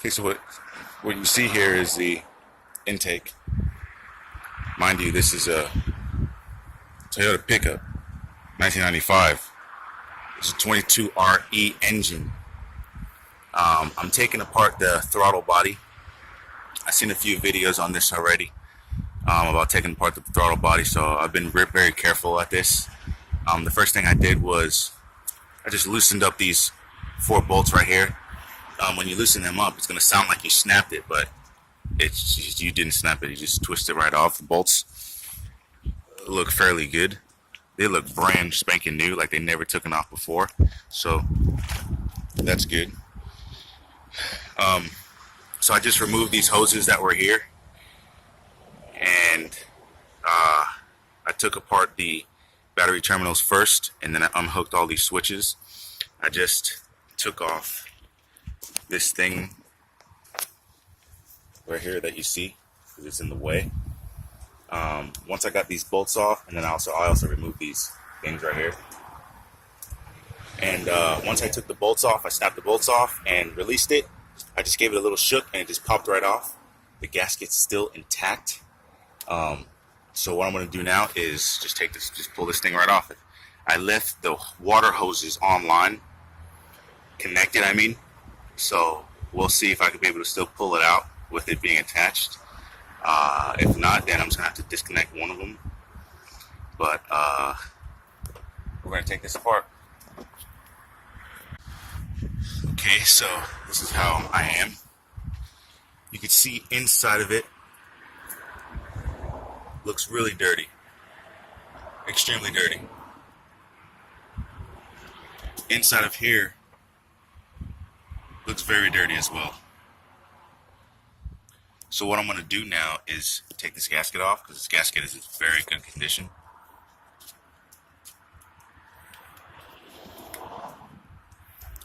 Okay, so what you see here is the intake. Mind you, this is a Toyota pickup, 1995. It's a 22RE engine. I'm taking apart the throttle body. I've seen a few videos on this already about taking apart the throttle body, so I've been very careful at this. The first thing I did was I just loosened up these 4 bolts right here. When you loosen them up, it's going to sound like you snapped it, but you didn't snap it. You just twist it right off. The bolts look fairly good. They look brand spanking new, like they never took it off before. So that's good. So I just removed these hoses that were here, and I took apart the battery terminals first, and then I unhooked all these switches. I just took off this thing right here that you see because it's in the way. Once I got these bolts off, and then I also removed these things right here. And once I took the bolts off, I snapped the bolts off and released it. I just gave it a little shook and it just popped right off. The gasket's still intact. So what I'm going to do now is just pull this thing right off it. I left the water hoses online, connected I mean. So we'll see if I can be able to still pull it out with it being attached. If not, then I'm just going to have to disconnect one of them. But we're going to take this apart. Okay, so this is how I am. You can see inside of it looks really dirty. Extremely dirty. Inside of here looks very dirty as well. So what I'm going to do now is take this gasket off, because this gasket is in very good condition.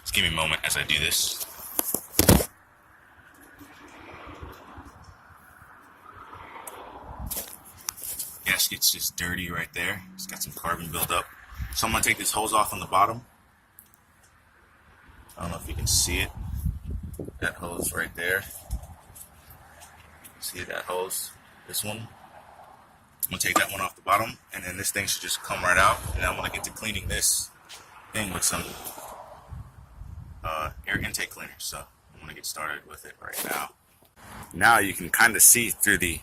Just give me a moment as I do this. Gasket's just dirty right there. It's got some carbon buildup. So I'm going to take this hose off on the bottom. I don't know if you can see it. That hose right there. See that hose? This one. I'm going to take that one off the bottom, and then this thing should just come right out. And I'm going to get to cleaning this thing with some air intake cleaner. So I'm going to get started with it right now. Now you can kind of see through the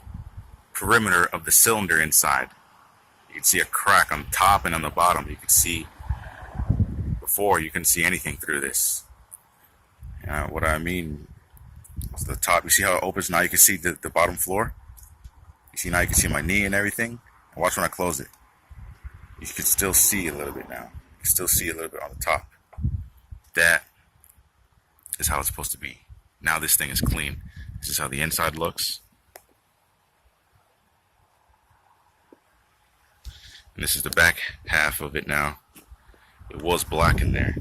perimeter of the cylinder inside. You can see a crack on the top and on the bottom. You can see before you couldn't see anything through this. What I mean is the top. You see how it opens? Now you can see the bottom floor. You see now you can see my knee and everything. And watch when I close it. You can still see a little bit now. You can still see a little bit on the top. That is how it's supposed to be. Now this thing is clean. This is how the inside looks. And this is the back half of it now. It was black in there.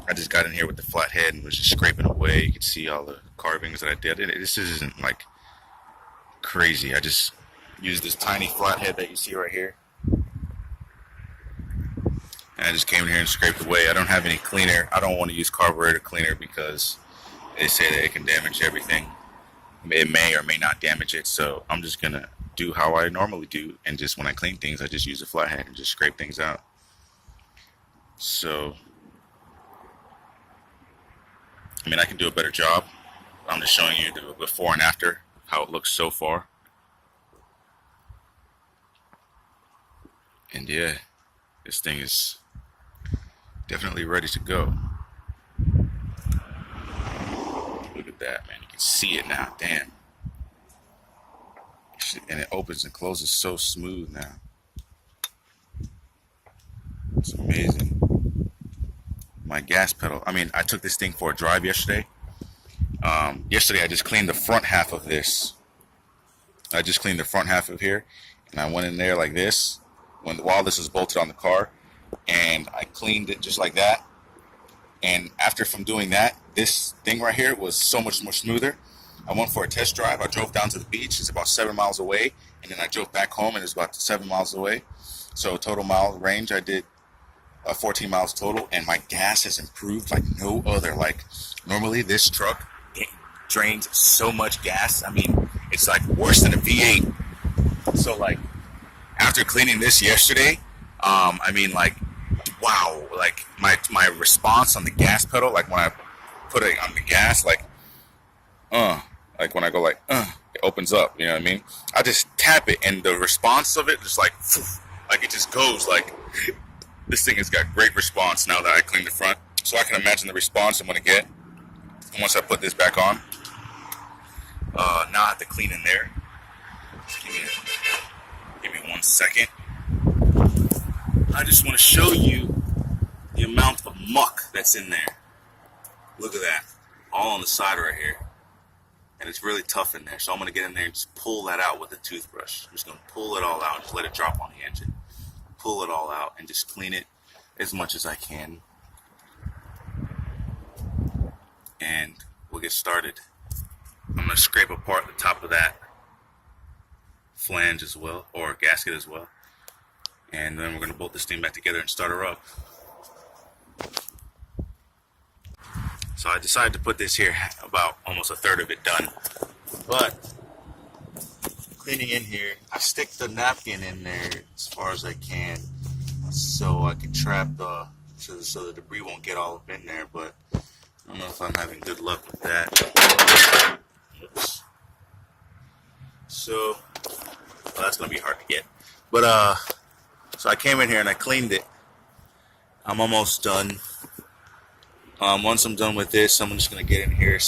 I just got in here with the flat head and was just scraping away. You can see all the carvings that I did. This isn't like crazy. I just used this tiny flat head that you see right here. And I just came in here and scraped away. I don't have any cleaner. I don't want to use carburetor cleaner because they say that it can damage everything. It may or may not damage it. So I'm just going to do how I normally do. And just when I clean things, I just use a flat head and just scrape things out. So I mean, I can do a better job. I'm just showing you the before and after, how it looks so far. And yeah, this thing is definitely ready to go. Look at that, man. You can see it now. Damn. And it opens and closes so smooth now. It's amazing. My gas pedal. I mean, I took this thing for a drive yesterday. Yesterday I just cleaned the front half of this. I just cleaned the front half of here, and I went in there like this while this was bolted on the car, and I cleaned it just like that. And after from doing that, this thing right here was so much more smoother. I went for a test drive. I drove down to the beach. It's about 7 miles away, and then I drove back home, and it's about 7 miles away. So total mile range, I did 14 miles total, and my gas has improved like no other. Like, normally this truck drains so much gas. I mean, it's like worse than a V8. So like, after cleaning this yesterday, I mean, like, wow, like my response on the gas pedal, like when I put it on the gas, like when I go like, it opens up, you know what I mean? I just tap it, and the response of it just like it just goes like, this thing has got great response now that I cleaned the front. So I can imagine the response I'm going to get once I put this back on. Now I have to clean in there. Just give me 1 second. I just want to show you the amount of muck that's in there. Look at that. All on the side right here. And it's really tough in there. So I'm going to get in there and just pull that out with a toothbrush. I'm just going to pull it all out and just let it drop on the engine. Pull it all out and just clean it as much as I can. And we'll get started. I'm going to scrape apart the top of that flange as well, or gasket as well. And then we're going to bolt this thing back together and start her up. So I decided to put this here about almost a third of it done. But cleaning in here, I stick the napkin in there as far as I can so I can trap so the debris won't get all up in there. But I don't know if I'm having good luck with that. Oops. So, well, that's gonna be hard to get. But so I came in here and I cleaned it. I'm almost done. Once I'm done with this, I'm just gonna get in here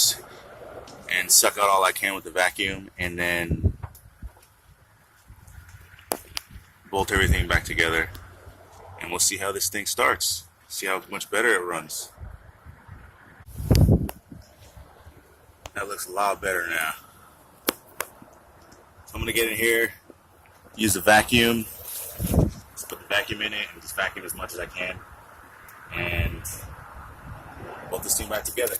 and suck out all I can with the vacuum, and then bolt everything back together, and we'll see how this thing starts. See how much better it runs. That looks a lot better now. So I'm gonna get in here, use the vacuum, just put the vacuum in it, and just vacuum as much as I can, and bolt this thing back together.